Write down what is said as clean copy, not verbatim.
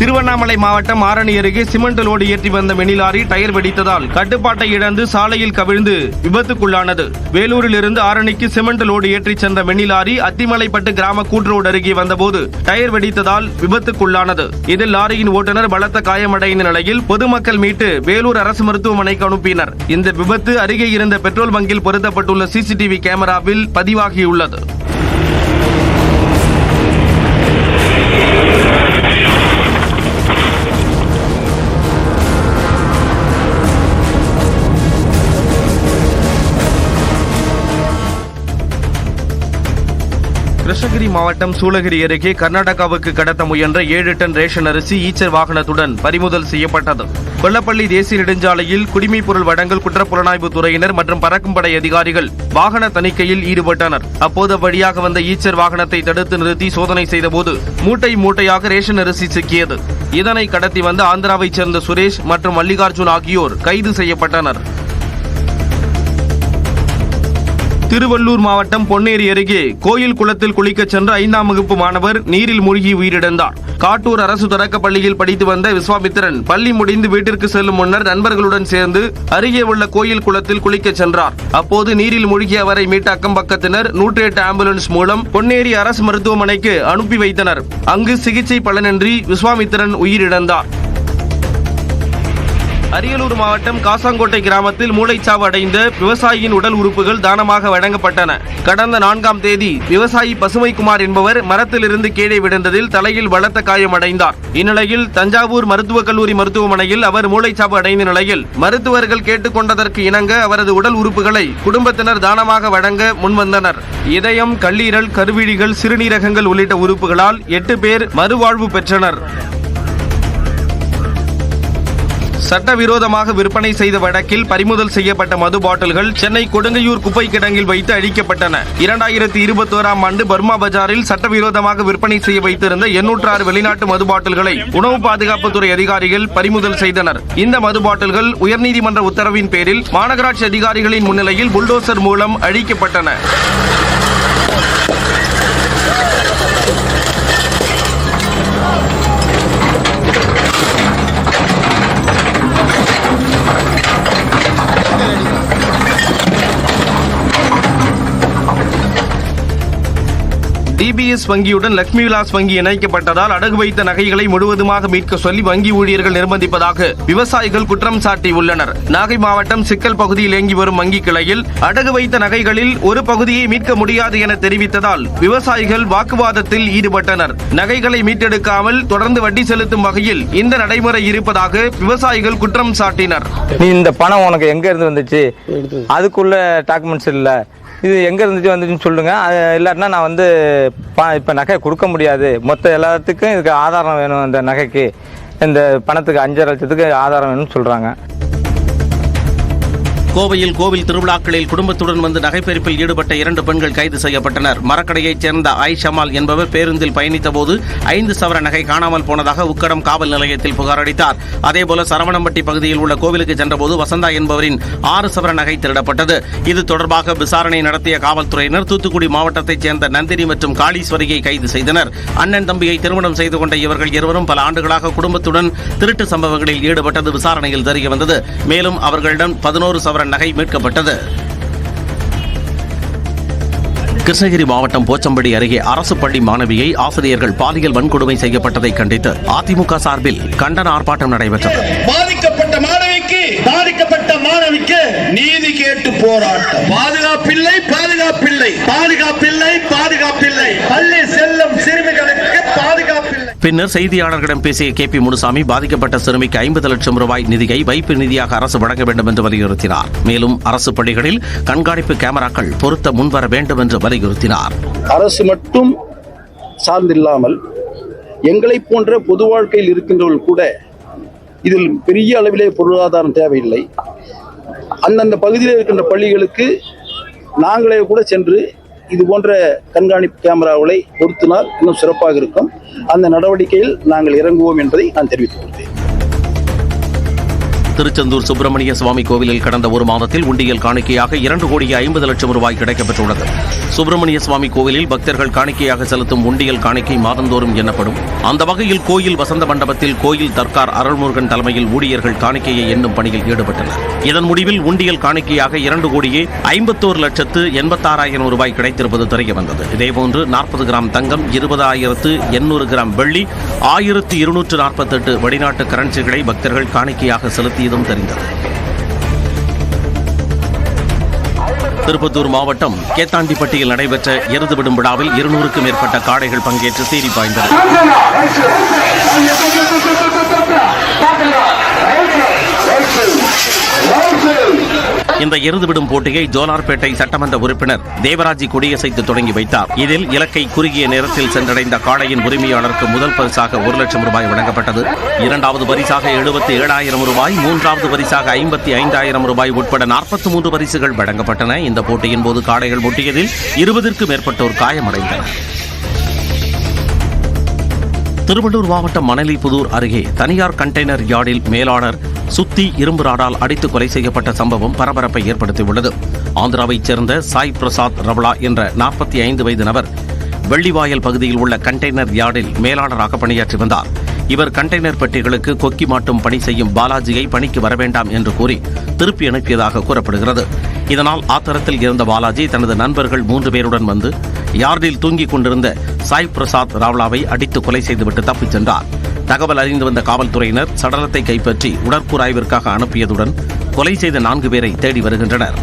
திருவண்ணாமலை மாவட்டம் ஆரணி அருகே cement load ஏற்றி வந்த மினி லாரி டயர் வெடித்ததால் கட்டுப்பாட்டை இழந்து சாலையில் கவிழ்ந்து விபத்துக்குள்ளானது. வேலூரில் இருந்து ஆரணிக்கு சிமெண்ட் லோடு ஏற்றி சென்ற மினி லாரி அத்திமலைப்பட்டு கிராம கூட்டுரோடு அருகே வந்தபோது டயர் வெடித்ததால் விபத்துக்குள்ளானது. இதில் லாரியின் ஓட்டுநர் பலத்த காயமடைந்த நிலையில் பொதுமக்கள் மீட்டு வேலூர் அரசு மருத்துவமனைக்கு அனுப்பினர். இந்த விபத்து அருகே இருந்த பெட்ரோல் பங்கில் பொருத்தப்பட்டுள்ள சிசிடிவி கேமராவில் பதிவாகியுள்ளது. கிருஷ்ணகிரி மாவட்டம் சூளகிரி அருகே கர்நாடகாவுக்கு கடத்த முயன்ற 7 டன் ரேஷன் அரிசி ஈச்சர் வாகனத்துடன் பறிமுதல் செய்யப்பட்டது. கொல்லப்பள்ளி தேசிய நெடுஞ்சாலையில் குடிமைப் பொருள் வழங்கல் குற்றப்புலனாய்வு துறையினர் மற்றும் பறக்கும் படை அதிகாரிகள் வாகன தணிக்கையில் ஈடுபட்டனர். அப்போது வழியாக வந்த ஈச்சர் வாகனத்தை தடுத்து நிறுத்தி சோதனை செய்தபோது மூட்டை மூட்டையாக ரேஷன் அரிசி சிக்கியது. இதனை கடத்தி வந்த ஆந்திராவைச் சேர்ந்த சுரேஷ் மற்றும் மல்லிகார்ஜுன் ஆகியோர் கைது செய்யப்பட்டனர். திருவள்ளூர் மாவட்டம் பொன்னேரி அருகே கோயில் குளத்தில் குளிக்கச் சென்ற 5ஆம் வகுப்பு மாணவர் நீரில் மூழ்கி உயிரிழந்தார். காட்டூர் அரசு தொடக்கப் பள்ளியில் படித்து வந்த விஸ்வாமித்திரன் பள்ளி முடிந்து வீட்டிற்கு செல்லும் முன்னர் நண்பர்களுடன் சேர்ந்து அருகே உள்ள கோயில் குளத்தில் குளிக்கச் சென்றார். அப்போது நீரில் மூழ்கிய அவரை மீட்ட அக்கம் பக்கத்தினர் 108 ஆம்புலன்ஸ் மூலம் பொன்னேரி அரசு மருத்துவமனைக்கு அனுப்பி வைத்தனர். அங்கு சிகிச்சை பலனின்றி விஸ்வாமித்திரன் உயிரிழந்தார். அரியலூர் மாவட்டம் காசாங்கோட்டை கிராமத்தில் மூளைச்சாவு அடைந்த விவசாயியின் உடல் உறுப்புகள் தானமாக வழங்கப்பட்டன. கடந்த 4ஆம் தேதி விவசாயி பசுமைக்குமார் என்பவர் மரத்திலிருந்து கீழே விழுந்ததில் தலையில் பலத்த காயமடைந்தார். இந்நிலையில் தஞ்சாவூர் மருத்துவக் கல்லூரி மருத்துவமனையில் அவர் மூளைச்சாவு அடைந்த நிலையில் மருத்துவர்கள் கேட்டுக் கொண்டதற்கு இணங்க அவரது உடல் உறுப்புகளை குடும்பத்தினர் தானமாக வழங்க முன்வந்தனர். இதயம், கல்லீரல், கருவிழிகள், சிறுநீரகங்கள் உள்ளிட்ட உறுப்புகளால் 8 பேர் மறுவாழ்வு பெற்றனர். சட்டவிரோதமாக விற்பனை செய்த வழக்கில் பறிமுதல் செய்யப்பட்ட மது பாட்டில்கள் சென்னை கொடுங்கையூர் குப்பை கிடங்கில் வைத்து அழிக்கப்பட்டன. 2021ஆம் ஆண்டு பர்மா பஜாரில் சட்டவிரோதமாக விற்பனை செய்ய வைத்திருந்த 806 வெளிநாட்டு மது பாட்டில்களை உணவு பாதுகாப்புத்துறை அதிகாரிகள் பறிமுதல் செய்தனர். இந்த மது பாட்டில்கள் உயர்நீதிமன்ற உத்தரவின் பேரில் மாநகராட்சி அதிகாரிகளின் முன்னிலையில் புல்டோசர் மூலம் அழிக்கப்பட்டன. டிபிஎஸ் வங்கியுடன் லட்சுமி விலாஸ் வங்கி இணைக்கப்பட்டதால் அடகு வைத்த நகைகளை முழுவதுமாக மீட்க சொல்லி வங்கி ஊழியர்கள் நிர்பந்திப்பதாக விவசாயிகள் குற்றம் சாட்டியுள்ளனர். நாகை மாவட்டம் சிக்கல் பகுதியில் இயங்கி வரும் வங்கி கிளையில் அடகு வைத்த நகைகளில் ஒரு பகுதியை மீட்க முடியாது என தெரிவித்ததால் விவசாயிகள் வாக்குவாதத்தில் ஈடுபட்டனர். நகைகளை மீட்டெடுக்காமல் தொடர்ந்து வட்டி செலுத்தும் வகையில் இந்த நடைமுறை இருப்பதாக விவசாயிகள் குற்றம் சாட்டினர். இந்த பணம் உனக்கு எங்க இருந்து வந்துச்சு, அதுக்குள்ள டாக்குமெண்ட்ஸ் இல்ல, இது எங்கே இருந்துச்சு வந்துச்சுன்னு சொல்லுங்க, இல்லாட்டினா நான் இப்போ நகை கொடுக்க முடியாது, மொத்த எல்லாத்துக்கும் இதுக்கு ஆதாரம் வேணும், இந்த நகைக்கு இந்த பணத்துக்கு 5 லட்சத்துக்கு ஆதாரம் வேணும்னு சொல்கிறாங்க. கோவையில் கோவில் திருவிழாக்களில் குடும்பத்துடன் வந்து நகைப்பறிப்பில் ஈடுபட்ட 2 பெண்கள் கைது செய்யப்பட்டனர். மரக்கடையைச் சேர்ந்த ஆயிஷமால் என்பவர் பேருந்தில் பயணித்த போது 5 சவர நகை காணாமல் போனதாக உக்கடம் காவல் நிலையத்தில் புகார் அளித்தார். அதேபோல சரவணம்பட்டி பகுதியில் உள்ள கோவிலுக்கு சென்றபோது வசந்தா என்பவரின் 6 சவர நகை திருடப்பட்டது. இது தொடர்பாக விசாரணை நடத்திய காவல்துறையினர் தூத்துக்குடி மாவட்டத்தைச் சேர்ந்த நந்தினி மற்றும் காளீஸ்வரியை கைது செய்தனர். அண்ணன் தம்பியை திருமணம் செய்து கொண்ட இவர்கள் இருவரும் பல ஆண்டுகளாக குடும்பத்துடன் திருட்டு சம்பவங்களில் ஈடுபட்டது விசாரணையில் தெரியவந்தது. மேலும் அவர்களிடம் 11 சவர நகை மீட்கப்பட்டது. கிருஷ்ணகிரி மாவட்டம் போச்சம்படி அருகே அரசு பள்ளி மாணவியை ஆசிரியர்கள் பாலியல் வன்கொடுமை செய்யப்பட்டதை கண்டித்து அதிமுக சார்பில் கண்டன ஆர்ப்பாட்டம் நடைபெற்றது. பாதிக்கப்பட்ட மாணவிக்கு நீதி கேட்டு போராட்டம். பாதுகாப்பில்லை, பாதுகாப்பில்லை, பாதுகாப்பில்லை, பாதுகாப்பில்லை, பள்ளி செல்லும் சிறுமிகளுக்கு பாதுகாப்பில்லை. பின்னர் செய்தியாளர்களிடம் பேசிய KP முனுசாமி பாதிக்கப்பட்ட சிறுமிக்கு 50 லட்சம் ரூபாய் நிதியை வைப்பு நிதியாக அரசு வழங்க வேண்டும் என்று வலியுறுத்தினார். மேலும் அரசு பள்ளிகளில் கண்காணிப்பு கேமராக்கள் பொருத்த முன்வர வேண்டும் என்று வலியுறுத்தினார். அரசு மட்டும் சார்ந்தில்லாமல் எங்களை போன்ற பொது வாழ்க்கையில் இருக்கின்றவர்கள் கூட இதில் பெரிய அளவிலே பொருளாதாரம் தேவையில்லை. அந்தந்த பகுதியில் இருக்கின்ற பள்ளிகளுக்கு நாங்களே கூட சென்று இது போன்ற கண்காணிப்பு கேமராக்களை பொருத்தினால் இன்னும் சிறப்பாக இருக்கும். அந்த நடவடிக்கையில் நாங்கள் இறங்குவோம் என்பதை நான் தெரிவித்துக் கொள்கிறேன். திருச்செந்தூர் சுப்பிரமணிய சுவாமி கோவிலில் கடந்த ஒரு மாதத்தில் உண்டியல் காணிக்கையாக 2,50,00,000 ரூபாய் கிடைக்கப்பெற்றுள்ளது. சுப்பிரமணிய சுவாமி கோவிலில் பக்தர்கள் காணிக்கையாக செலுத்தும் உண்டியல் காணிக்கை மாதந்தோறும் எண்ணப்படும். அந்த வகையில் கோயில் வசந்த மண்டபத்தில் கோயில் தர்கார் அருள்முருகன் தலைமையில் ஊழியர்கள் காணிக்கையை எண்ணும் பணியில் ஈடுபட்டனர். இதன் முடிவில் உண்டியல் காணிக்கையாக 2,81,86,000 ரூபாய் கிடைத்திருப்பது தெரிய வந்தது. இதேபோன்று 40 கிராம் தங்கம், 20,800 கிராம் வெள்ளி, 1,248 வெளிநாட்டு கரன்சிகளை பக்தர்கள் காணிக்கையாக செலுத்தியதும் தெரிந்தது. திருப்பத்தூர் மாவட்டம் கேத்தாண்டிப்பட்டியில் நடைபெற்ற எருதுவிடும் விழாவில் 200க்கும் மேற்பட்ட காடைகள் பங்கேற்று சீறி பாய்ந்தன. இந்த எருதுவிடும் போட்டியை ஜோலார்பேட்டை சட்டமன்ற உறுப்பினர் தேவராஜி கொடியசைத்து தொடங்கி வைத்தார். இதில் இலக்கை குறுகிய நேரத்தில் சென்றடைந்த காடையின் உரிமையாளருக்கு முதல் பரிசாக 1,00,000 ரூபாய் வழங்கப்பட்டது. இரண்டாவது பரிசாக 77,000 ரூபாய், மூன்றாவது பரிசாக 55,000 ரூபாய் உட்பட 43 பரிசுகள் வழங்கப்பட்டன. இந்த போட்டியின் போது காடைகள் முட்டியதில் 20க்கும் மேற்பட்டோர் காயமடைந்தனர். திருவள்ளூர் மாவட்டம் மணலிபுதூர் அருகே தனியார் கண்டெய்னர் யார்டில் மேலாளர் சுத்தி இரும்பு ராடால் அடித்து கொலை செய்யப்பட்ட சம்பவம் பரபரப்பை ஏற்படுத்தியுள்ளது. ஆந்திராவைச் சேர்ந்த சாய் பிரசாத் ரவளா என்ற 45 வயது நபர் வெள்ளிவாயல் பகுதியில் உள்ள கண்டெய்னர் யார்டில் மேலாளராக பணியாற்றி வந்தார். இவர் கண்டெய்னர் பெட்டிகளுக்கு கொக்கி மாட்டும் பணி செய்யும் பாலாஜியை பணிக்கு வரவேண்டாம் என்று கூறி திருப்பி அனுப்பியதாக கூறப்படுகிறது. இதனால் ஆத்திரத்தில் இருந்த பாலாஜி தனது நண்பர்கள் 3 பேருடன் வந்து யார்டில் தூங்கிக் கொண்டிருந்த சாய் பிரசாத் ராவ்லாவை அடித்து கொலை செய்துவிட்டு தப்பிச் சென்றார். தகவல் அறிந்து வந்த காவல்துறையினர் சடலத்தை கைப்பற்றி உடற்கூறாய்விற்காக அனுப்பியதுடன் கொலை செய்த 4 பேரை தேடி வருகின்றனர்.